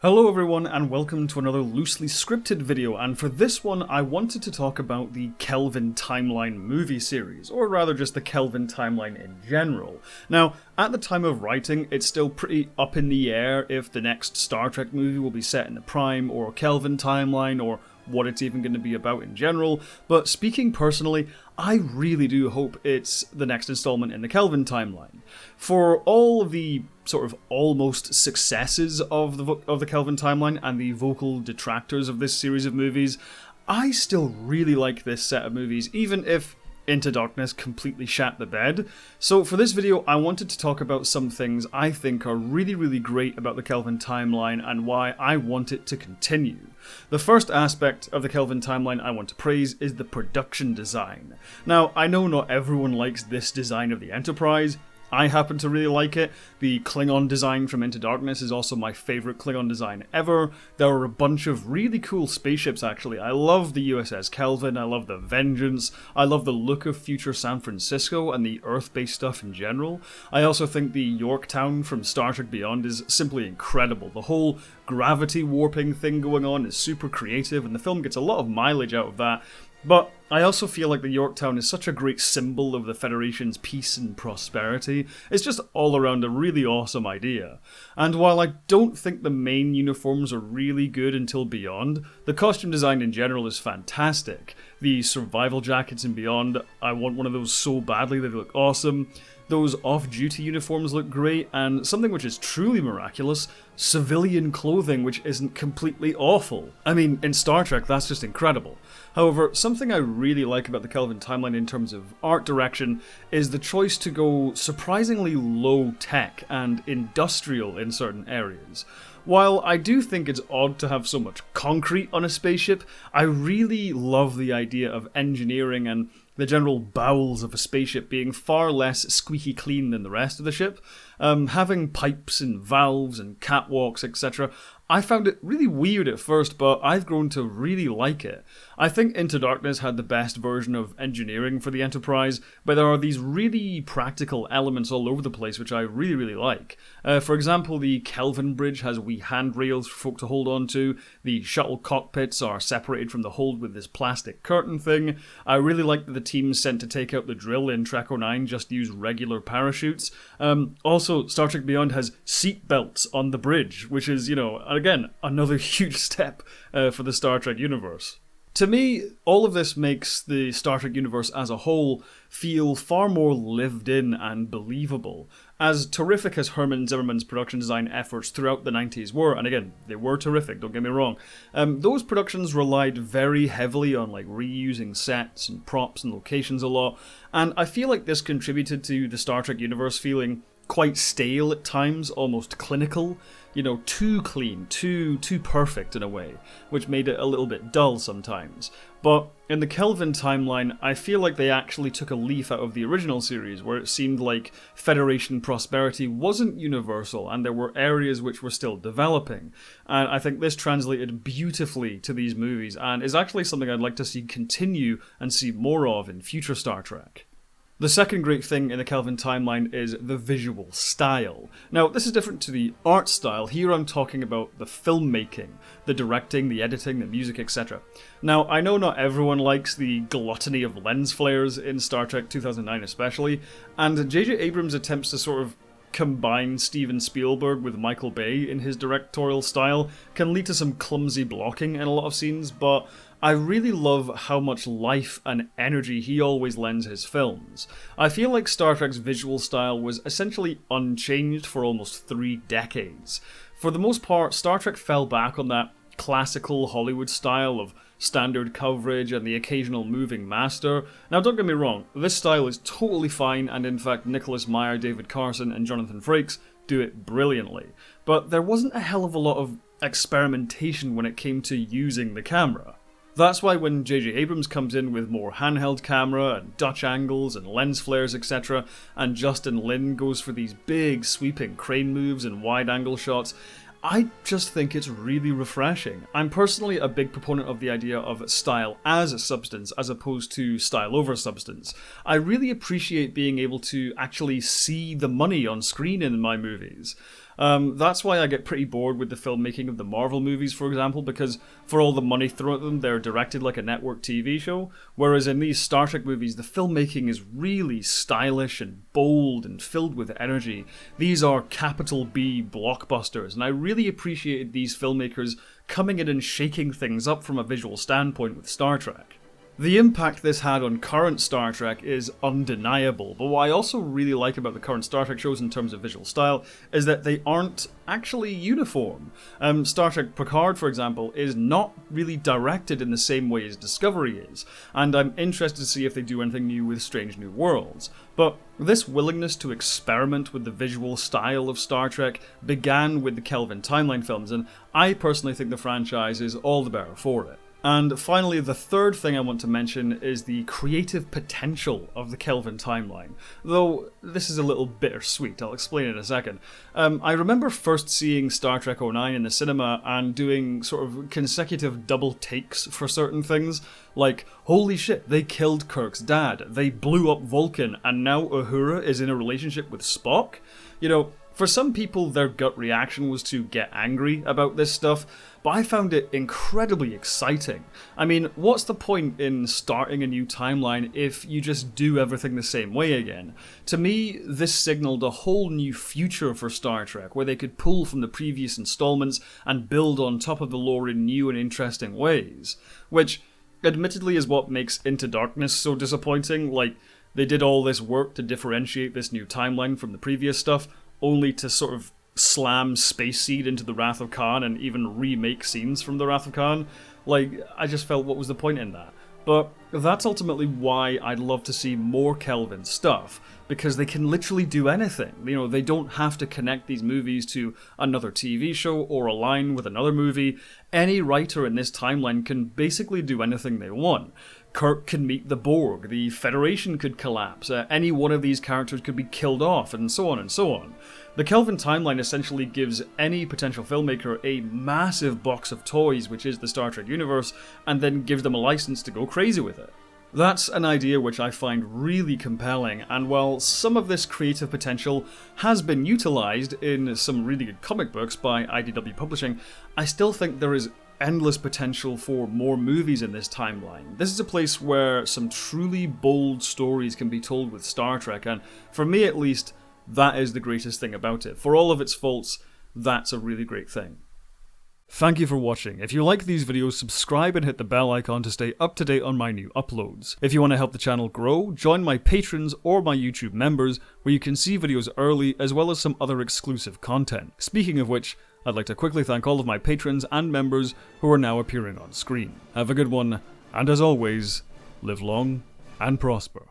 Hello everyone and welcome to another loosely scripted video, and for this one I wanted to talk about the Kelvin Timeline movie series, or rather just the Kelvin Timeline in general. Now, at the time of writing, it's still pretty up in the air if the next Star Trek movie will be set in the Prime or Kelvin Timeline, or what it's even going to be about in general, but speaking personally, I really do hope it's the next installment in the Kelvin Timeline. For all of the sort of almost successes of the Kelvin Timeline and the vocal detractors of this series of movies, I still really like this set of movies, even if Into Darkness completely shat the bed. So for this video, I wanted to talk about some things I think are really great about the Kelvin Timeline and why I want it to continue. The first aspect of the Kelvin Timeline I want to praise is the production design. Now, I know not everyone likes this design of the Enterprise. I happen to really like it. The Klingon design from Into Darkness is also my favourite Klingon design ever. There are a bunch of really cool spaceships actually. I love the USS Kelvin, I love the Vengeance, I love the look of future San Francisco and the Earth-based stuff in general. I also think the Yorktown from Star Trek Beyond is simply incredible. The whole gravity warping thing going on is super creative and the film gets a lot of mileage out of that. But I also feel like the Yorktown is such a great symbol of the Federation's peace and prosperity. It's just all around a really awesome idea. And while I don't think the main uniforms are really good until Beyond, the costume design in general is fantastic. The survival jackets in Beyond, I want one of those so badly, they look awesome. Those off-duty uniforms look great, and something which is truly miraculous, civilian clothing which isn't completely awful. I mean, in Star Trek, that's just incredible. However, something I really like about the Kelvin Timeline in terms of art direction is the choice to go surprisingly low-tech and industrial in certain areas. While I do think it's odd to have so much concrete on a spaceship, I really love the idea of engineering and the general bowels of a spaceship being far less squeaky clean than the rest of the ship. Having pipes and valves and catwalks, etc. I found it really weird at first, but I've grown to really like it. I think Into Darkness had the best version of engineering for the Enterprise, but there are these really practical elements all over the place which I really like. For example, the Kelvin Bridge has wee handrails for folk to hold on to, the shuttle cockpits are separated from the hold with this plastic curtain thing. I really like that the teams sent to take out the drill in Trek 09 just use regular parachutes. Also, Star Trek Beyond has seat belts on the bridge, which is, again, another huge step for the Star Trek universe. To me, all of this makes the Star Trek universe as a whole feel far more lived in and believable. As terrific as Herman Zimmerman's production design efforts throughout the 90s were, and again, they were terrific, don't get me wrong, those productions relied very heavily on reusing sets and props and locations a lot, and I feel like this contributed to the Star Trek universe feeling quite stale at times, almost clinical, too clean, too perfect in a way, which made it a little bit dull sometimes. But in the Kelvin Timeline, I feel like they actually took a leaf out of the original series, where it seemed like Federation prosperity wasn't universal and there were areas which were still developing. And I think this translated beautifully to these movies and is actually something I'd like to see continue and see more of in future Star Trek. The second great thing in the Kelvin Timeline is the visual style. Now, this is different to the art style. Here I'm talking about the filmmaking, the directing, the editing, the music, etc. Now, I know not everyone likes the gluttony of lens flares in Star Trek 2009 especially, and J.J. Abrams' attempts to sort of combine Steven Spielberg with Michael Bay in his directorial style can lead to some clumsy blocking in a lot of scenes, but I really love how much life and energy he always lends his films. I feel like Star Trek's visual style was essentially unchanged for almost 3 decades. For the most part, Star Trek fell back on that classical Hollywood style of standard coverage and the occasional moving master. Now, don't get me wrong, this style is totally fine, and in fact Nicholas Meyer, David Carson and Jonathan Frakes do it brilliantly. But there wasn't a hell of a lot of experimentation when it came to using the camera. That's why when J.J. Abrams comes in with more handheld camera and Dutch angles and lens flares, etc., and Justin Lin goes for these big sweeping crane moves and wide-angle shots, I just think it's really refreshing. I'm personally a big proponent of the idea of style as substance as opposed to style over substance. I really appreciate being able to actually see the money on screen in my movies. That's why I get pretty bored with the filmmaking of the Marvel movies, for example, because for all the money thrown at them, they're directed like a network TV show, whereas in these Star Trek movies, the filmmaking is really stylish and bold and filled with energy. These are capital B blockbusters, and I really appreciated these filmmakers coming in and shaking things up from a visual standpoint with Star Trek. The impact this had on current Star Trek is undeniable, but what I also really like about the current Star Trek shows in terms of visual style is that they aren't actually uniform. Star Trek Picard, for example, is not really directed in the same way as Discovery is, and I'm interested to see if they do anything new with Strange New Worlds. But this willingness to experiment with the visual style of Star Trek began with the Kelvin Timeline films, and I personally think the franchise is all the better for it. And finally, the third thing I want to mention is the creative potential of the Kelvin Timeline. Though this is a little bittersweet, I'll explain in a second. I remember first seeing Star Trek 09 in the cinema and doing sort of consecutive double takes for certain things. Like, holy shit, they killed Kirk's dad, they blew up Vulcan, and now Uhura is in a relationship with Spock? You know, for some people, their gut reaction was to get angry about this stuff, but I found it incredibly exciting. I mean, what's the point in starting a new timeline if you just do everything the same way again? To me, this signaled a whole new future for Star Trek, where they could pull from the previous installments and build on top of the lore in new and interesting ways. Which, admittedly, is what makes Into Darkness so disappointing. Like, they did all this work to differentiate this new timeline from the previous stuff, only to sort of slam Space Seed into the Wrath of Khan and even remake scenes from the Wrath of Khan. Like, I just felt, what was the point in that? But that's ultimately why I'd love to see more Kelvin stuff, because they can literally do anything. You know, they don't have to connect these movies to another TV show or align with another movie. Any writer in this timeline can basically do anything they want. Kirk can meet the Borg, the Federation could collapse, any one of these characters could be killed off, and so on and so on. The Kelvin Timeline essentially gives any potential filmmaker a massive box of toys, which is the Star Trek universe, and then gives them a license to go crazy with it. That's an idea which I find really compelling, and while some of this creative potential has been utilised in some really good comic books by IDW Publishing, I still think there is endless potential for more movies in this timeline. This is a place where some truly bold stories can be told with Star Trek, and for me at least, that is the greatest thing about it. For all of its faults, that's a really great thing. Thank you for watching. If you like these videos, subscribe and hit the bell icon to stay up to date on my new uploads. If you want to help the channel grow, join my patrons or my YouTube members, where you can see videos early as well as some other exclusive content. Speaking of which, I'd like to quickly thank all of my patrons and members who are now appearing on screen. Have a good one, and as always, live long and prosper.